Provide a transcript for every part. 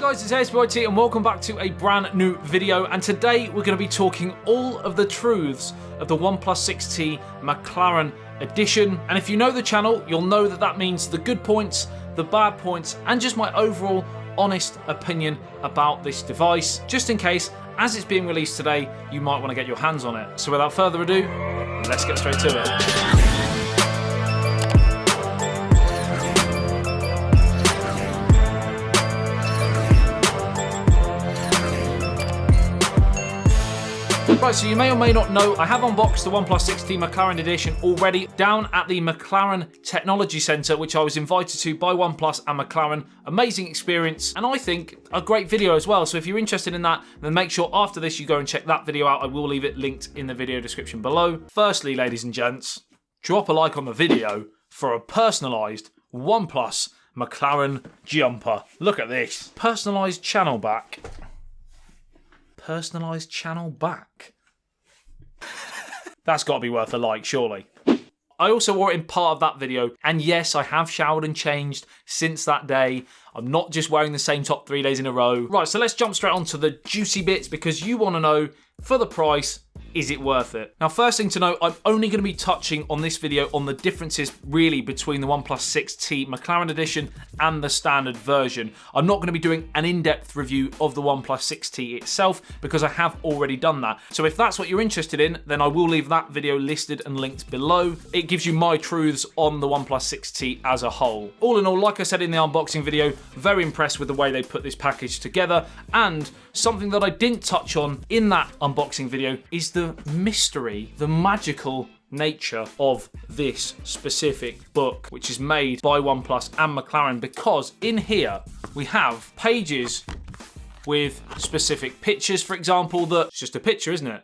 guys, it's ASBYT and welcome back to a brand new video, and today we're going to be talking all of the truths of the OnePlus 6T MCLAREN Edition. And if you know the channel, you'll know that that means the good points, the bad points, and just my overall honest opinion about this device, just in case, as it's being released today, you might want to get your hands on it. So without further ado, let's get straight to it. Right, so you may or may not know, I have unboxed the OnePlus 6T MCLAREN Edition already down at the McLaren Technology Centre, which I was invited to by OnePlus and McLaren. Amazing experience, and I think a great video as well. So if you're interested in that, then make sure after this you go and check that video out. I will leave it linked in the video description below. Firstly, ladies and gents, drop a like on the video for a personalised OnePlus McLaren jumper. Look at this. Personalised channel back. Personalised channel back. That's got to be worth a like, surely. I also wore it in part of that video, and yes, I have showered and changed since that day. I'm not just wearing the same top 3 days in a row. Right, so let's jump straight onto the juicy bits, because you want to know, for the price, is it worth it? Now, first thing to note, I'm only going to be touching on this video on the differences really between the OnePlus 6T MCLAREN Edition and the standard version. I'm not going to be doing an in-depth review of the OnePlus 6T itself because I have already done that. So if that's what you're interested in, then I will leave that video listed and linked below. It gives you my truths on the OnePlus 6T as a whole. All in all, like I said in the unboxing video, very impressed with the way they put this package together, and something that I didn't touch on in that unboxing video is the mystery, the magical nature of this specific book, which is made by OnePlus and McLaren, because in here we have pages with specific pictures, for example, it's just a picture, isn't it?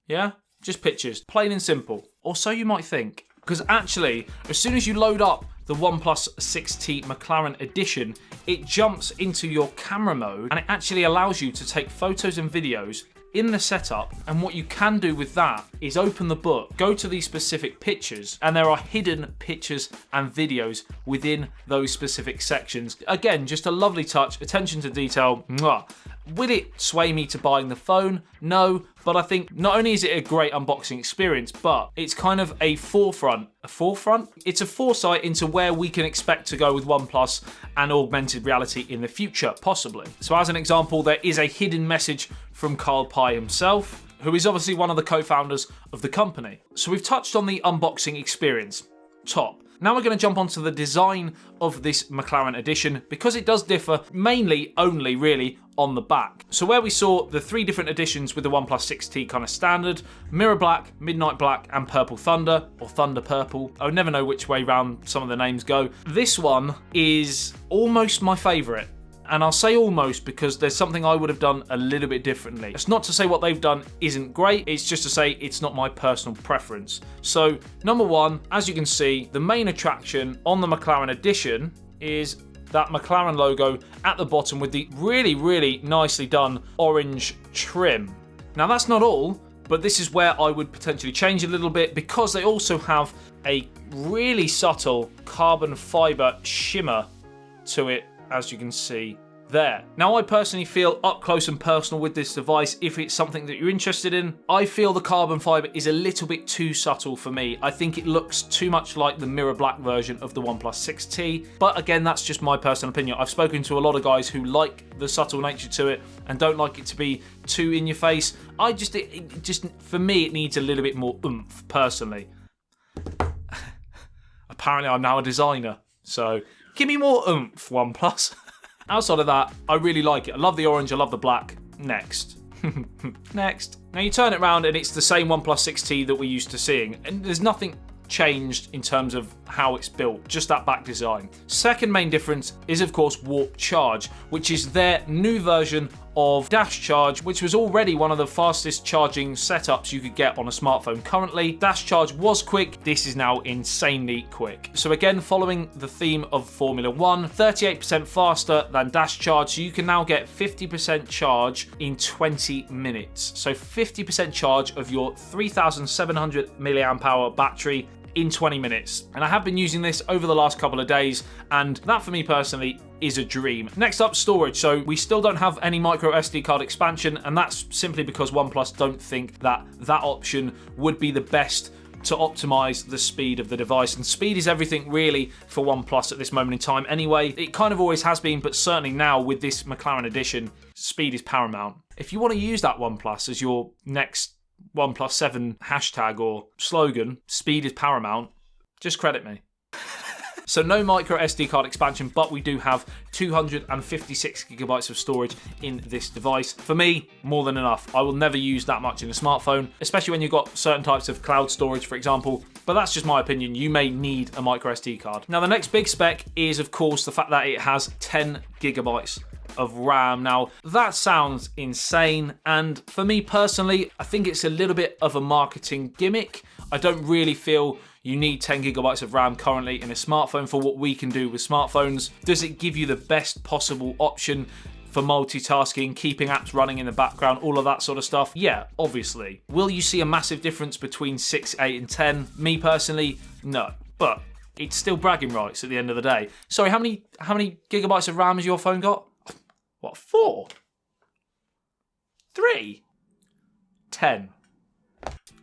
Yeah? Just pictures, plain and simple. Or so you might think. Because actually, as soon as you load up the OnePlus 6T MCLAREN Edition, it jumps into your camera mode and it actually allows you to take photos and videos in the setup. And what you can do with that is open the book, go to these specific pictures, and there are hidden pictures and videos within those specific sections. Again, just a lovely touch, attention to detail. Mwah. Will it sway me to buying the phone? No, but I think not only is it a great unboxing experience, but it's kind of a forefront. A forefront? It's a foresight into where we can expect to go with OnePlus and augmented reality in the future, possibly. So as an example, there is a hidden message from Carl Pye himself, who is obviously one of the co-founders of the company. So we've touched on the unboxing experience. Top. Now we're going to jump onto the design of this MCLAREN Edition, because it does differ mainly only really on the back. So where we saw the 3 different editions with the OnePlus 6T kind of standard, Mirror Black, Midnight Black, and Purple Thunder, or Thunder Purple. I would never know which way round some of the names go. This one is almost my favourite. And I'll say almost because there's something I would have done a little bit differently. It's not to say what they've done isn't great, it's just to say it's not my personal preference. So, number one, as you can see, the main attraction on the MCLAREN Edition is that McLaren logo at the bottom with the really, really nicely done orange trim. Now that's not all, but this is where I would potentially change a little bit, because they also have a really subtle carbon fiber shimmer to it, as you can see there. Now I personally feel up close and personal with this device, if it's something that you're interested in, I feel the carbon fiber is a little bit too subtle for me. I think it looks too much like the mirror black version of the OnePlus 6T, but again, that's just my personal opinion. I've spoken to a lot of guys who like the subtle nature to it and don't like it to be too in your face. For me, it needs a little bit more oomph, personally. Apparently I'm now a designer, so give me more oomph, OnePlus. Outside of that, I really like it. I love the orange, I love the black. Next. Next. Now you turn it around and it's the same OnePlus 6T that we're used to seeing. And there's nothing changed in terms of how it's built, just that back design. Second main difference is of course Warp Charge, which is their new version of Dash Charge, which was already one of the fastest charging setups you could get on a smartphone currently. Dash Charge was quick, this is now insanely quick. So again, following the theme of Formula 1, 38% faster than Dash Charge, so you can now get 50% charge in 20 minutes. So 50% charge of your 3,700 mAh battery in 20 minutes. And I have been using this over the last couple of days, and that for me personally is a dream. Next up, storage. So we still don't have any micro SD card expansion, and that's simply because OnePlus don't think that that option would be the best to optimize the speed of the device. And speed is everything really for OnePlus at this moment in time anyway. It kind of always has been, but certainly now with this McLaren Edition, speed is paramount. If you want to use that OnePlus as your next OnePlus 7 hashtag or slogan, speed is paramount, just credit me. So no micro SD card expansion, but we do have 256 gigabytes of storage in this device. For me, more than enough. I will never use that much in a smartphone, especially when you've got certain types of cloud storage, for example. But that's just my opinion. You may need a micro SD card. Now, the next big spec is, of course, the fact that it has 10 gigabytes of RAM. Now, that sounds insane, and for me personally, I think it's a little bit of a marketing gimmick. I don't really feel you need 10 gigabytes of RAM currently in a smartphone for what we can do with smartphones. Does it give you the best possible option for multitasking, keeping apps running in the background, all of that sort of stuff? Yeah, obviously. Will you see a massive difference between 6, 8 and 10? Me personally, no. But it's still bragging rights at the end of the day. Sorry, how many gigabytes of RAM has your phone got? What, 4? 3? 10.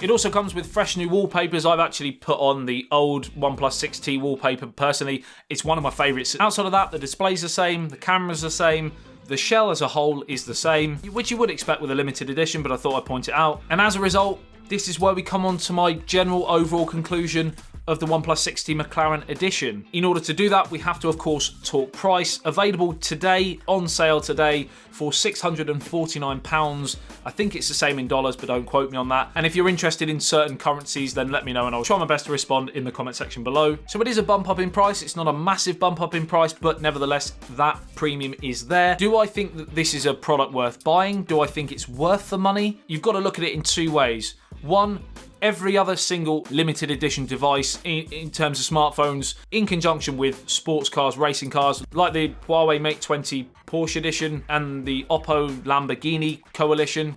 It also comes with fresh new wallpapers. I've actually put on the old OnePlus 6T wallpaper personally. It's one of my favourites. Outside of that, the display's the same, the camera's the same, the shell as a whole is the same, which you would expect with a limited edition, but I thought I'd point it out. And as a result, this is where we come on to my general overall conclusion of the OnePlus 6T McLaren Edition. In order to do that, we have to, of course, talk price. Available today, on sale today, for £649. I think it's the same in dollars, but don't quote me on that. And if you're interested in certain currencies, then let me know and I'll try my best to respond in the comment section below. So it is a bump up in price. It's not a massive bump up in price, but nevertheless, that premium is there. Do I think that this is a product worth buying? Do I think it's worth the money? You've got to look at it in two ways. One, every other single limited edition device in terms of smartphones, in conjunction with sports cars, racing cars, like the Huawei Mate 20 Porsche edition and the Oppo Lamborghini coalition,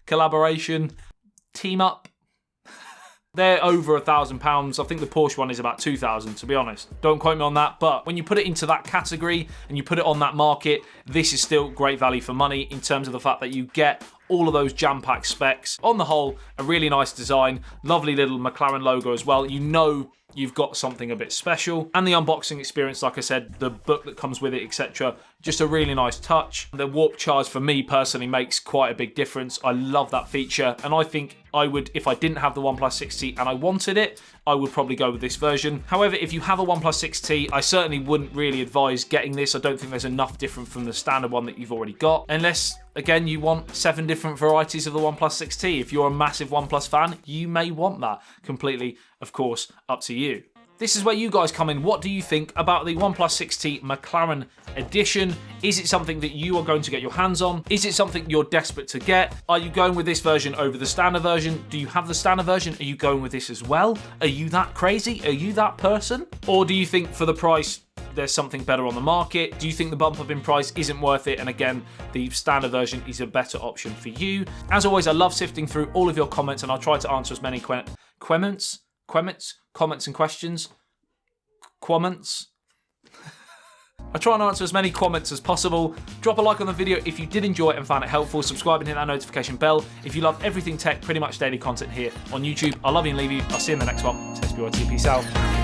collaboration, team up. They're over £1,000. I think the Porsche one is about 2,000, to be honest. Don't quote me on that, but when you put it into that category and you put it on that market, this is still great value for money in terms of the fact that you get all of those jam-packed specs. On the whole, a really nice design, lovely little McLaren logo as well. You know you've got something a bit special. And the unboxing experience, like I said, the book that comes with it, etc. Just a really nice touch. The warp charge for me personally makes quite a big difference. I love that feature, and I think I would, if I didn't have the OnePlus 6T and I wanted it, I would probably go with this version. However, if you have a OnePlus 6T, I certainly wouldn't really advise getting this. I don't think there's enough different from the standard one that you've already got. Unless, again, you want 7 different varieties of the OnePlus 6T. If you're a massive OnePlus fan, you may want that. Completely, of course, up to you. This is where you guys come in. What do you think about the OnePlus 6T McLaren Edition? Is it something that you are going to get your hands on? Is it something you're desperate to get? Are you going with this version over the standard version? Do you have the standard version? Are you going with this as well? Are you that crazy? Are you that person? Or do you think for the price, there's something better on the market? Do you think the bump up in price isn't worth it? And again, the standard version is a better option for you. As always, I love sifting through all of your comments, and I'll try to answer as many comments and questions. I try and answer as many comments as possible. Drop a like on the video if you did enjoy it and found it helpful. Subscribe and hit that notification bell if you love everything tech, pretty much daily content here on YouTube. I love you and leave you. I'll see you in the next one. It's ASBYT. Peace out.